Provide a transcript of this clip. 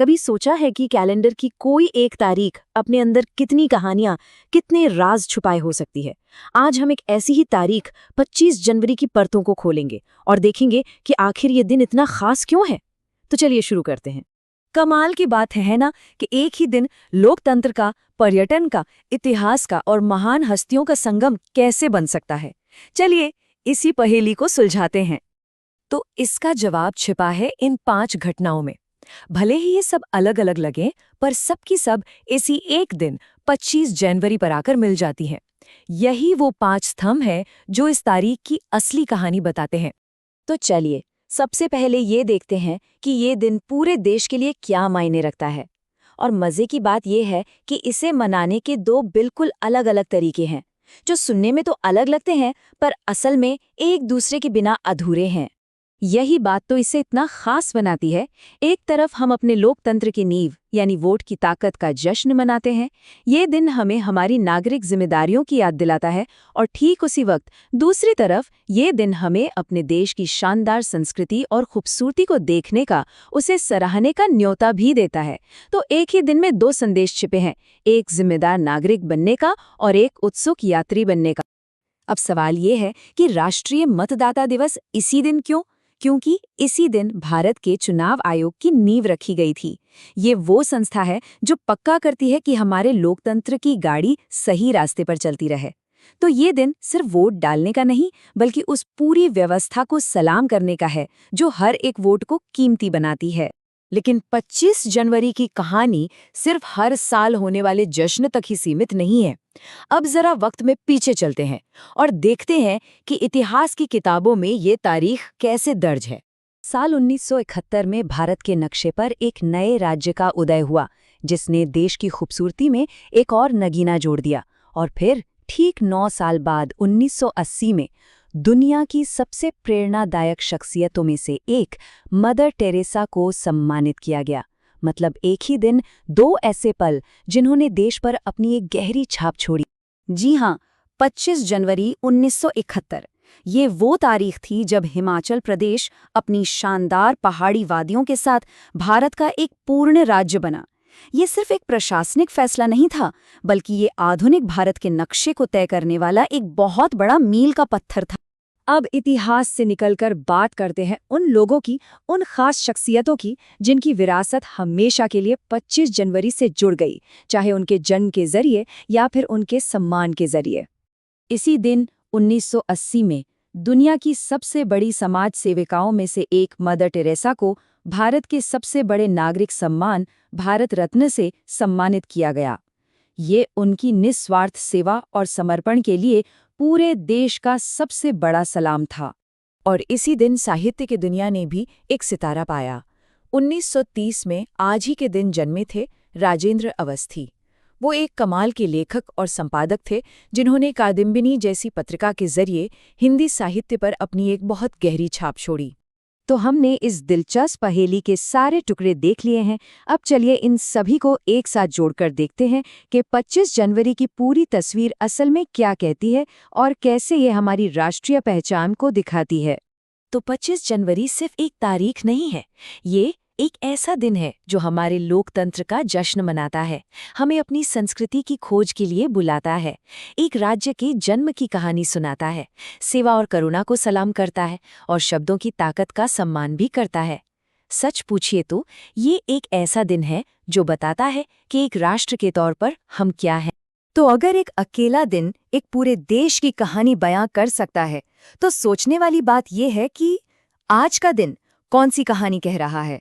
कभी सोचा है कि कैलेंडर की कोई एक तारीख अपने अंदर कितनी कहानियां, कितने राज छुपाए हो सकती है। आज हम एक ऐसी ही तारीख 25 जनवरी की परतों को खोलेंगे और देखेंगे कि आखिर ये दिन इतना खास क्यों है। तो चलिए शुरू करते हैं। कमाल की बात है ना कि एक ही दिन लोकतंत्र का, पर्यटन का, इतिहास का और महान हस्तियों का संगम कैसे बन सकता है। चलिए इसी पहेली को सुलझाते हैं। तो इसका जवाब छिपा है इन 5 घटनाओं में। भले ही ये सब अलग अलग लगे, पर सबकी सब इसी एक दिन 25 जनवरी पर आकर मिल जाती हैं। यही वो 5 स्तंभ हैं जो इस तारीख की असली कहानी बताते हैं। तो चलिए सबसे पहले ये देखते हैं कि ये दिन पूरे देश के लिए क्या मायने रखता है। और मजे की बात यह है कि इसे मनाने के 2 बिल्कुल अलग अलग तरीके हैं, जो सुनने में तो अलग लगते हैं पर असल में एक दूसरे के बिना अधूरे हैं। यही बात तो इसे इतना खास बनाती है। एक तरफ हम अपने लोकतंत्र की नींव यानी वोट की ताकत का जश्न मनाते हैं। ये दिन हमें हमारी नागरिक जिम्मेदारियों की याद दिलाता है, और ठीक उसी वक्त दूसरी तरफ ये दिन हमें अपने देश की शानदार संस्कृति और खूबसूरती को देखने का, उसे सराहने का न्योता भी देता है। तो एक ही दिन में 2 संदेश छिपे हैं, एक जिम्मेदार नागरिक बनने का और एक उत्सुक यात्री बनने का। अब सवाल ये है कि राष्ट्रीय मतदाता दिवस इसी दिन क्यों? क्योंकि इसी दिन भारत के चुनाव आयोग की नींव रखी गई थी। ये वो संस्था है जो पक्का करती है कि हमारे लोकतंत्र की गाड़ी सही रास्ते पर चलती रहे। तो ये दिन सिर्फ वोट डालने का नहीं, बल्कि उस पूरी व्यवस्था को सलाम करने का है जो हर एक वोट को कीमती बनाती है। लेकिन 25 जनवरी की कहानी सिर्फ हर साल होने वाले जश्न तक ही सीमित नहीं है। अब जरा वक्त में पीछे चलते हैं और देखते हैं कि इतिहास की किताबों में ये तारीख कैसे दर्ज है। साल 1971 में भारत के नक्शे पर एक नए राज्य का उदय हुआ, जिसने देश की खूबसूरती में एक और नगीना जोड़ दिया। और फिर ठीक 9 साल बाद 1980 में दुनिया की सबसे प्रेरणादायक शख्सियतों में से एक मदर टेरेसा को सम्मानित किया गया। मतलब एक ही दिन 2 ऐसे पल जिन्होंने देश पर अपनी एक गहरी छाप छोड़ी। जी हाँ, 25 जनवरी 1971 ये वो तारीख थी जब हिमाचल प्रदेश अपनी शानदार पहाड़ी वादियों के साथ भारत का एक पूर्ण राज्य बना। ये सिर्फ एक प्रशासनिक फैसला नहीं था, बल्कि ये आधुनिक भारत के नक्शे को तय करने वाला एक बहुत बड़ा मील का पत्थर था। अब इतिहास से निकलकर बात करते हैं उन लोगों की, उन खास शख्सियतों की जिनकी विरासत हमेशा के लिए 25 जनवरी से जुड़ गई, चाहे उनके जन्म के जरिए या फिर उनके सम्मान के जरिए। इसी दिन 1980 में दुनिया की सबसे बड़ी समाज सेविकाओं में से एक मदर टेरेसा को भारत के सबसे बड़े नागरिक सम्मान भारत रत्न से सम्मानित किया गया। ये उनकी निस्वार्थ सेवा और समर्पण के लिए पूरे देश का सबसे बड़ा सलाम था। और इसी दिन साहित्य की दुनिया ने भी एक सितारा पाया। 1930 में आज ही के दिन जन्मे थे राजेंद्र अवस्थी। वो एक कमाल के लेखक और संपादक थे जिन्होंने कादम्बिनी जैसी पत्रिका के जरिए हिंदी साहित्य पर अपनी एक बहुत गहरी छाप छोड़ी। तो हमने इस दिलचस्प पहेली के सारे टुकड़े देख लिए हैं। अब चलिए इन सभी को एक साथ जोड़कर देखते हैं कि 25 जनवरी की पूरी तस्वीर असल में क्या कहती है और कैसे ये हमारी राष्ट्रीय पहचान को दिखाती है। तो 25 जनवरी सिर्फ एक तारीख नहीं है, ये एक ऐसा दिन है जो हमारे लोकतंत्र का जश्न मनाता है, हमें अपनी संस्कृति की खोज के लिए बुलाता है, एक राज्य के जन्म की कहानी सुनाता है, सेवा और करुणा को सलाम करता है और शब्दों की ताकत का सम्मान भी करता है। सच पूछिए तो ये एक ऐसा दिन है जो बताता है कि एक राष्ट्र के तौर पर हम क्या हैं। तो अगर एक अकेला दिन एक पूरे देश की कहानी बयां कर सकता है, तो सोचने वाली बात यह है कि आज का दिन कौन सी कहानी कह रहा है।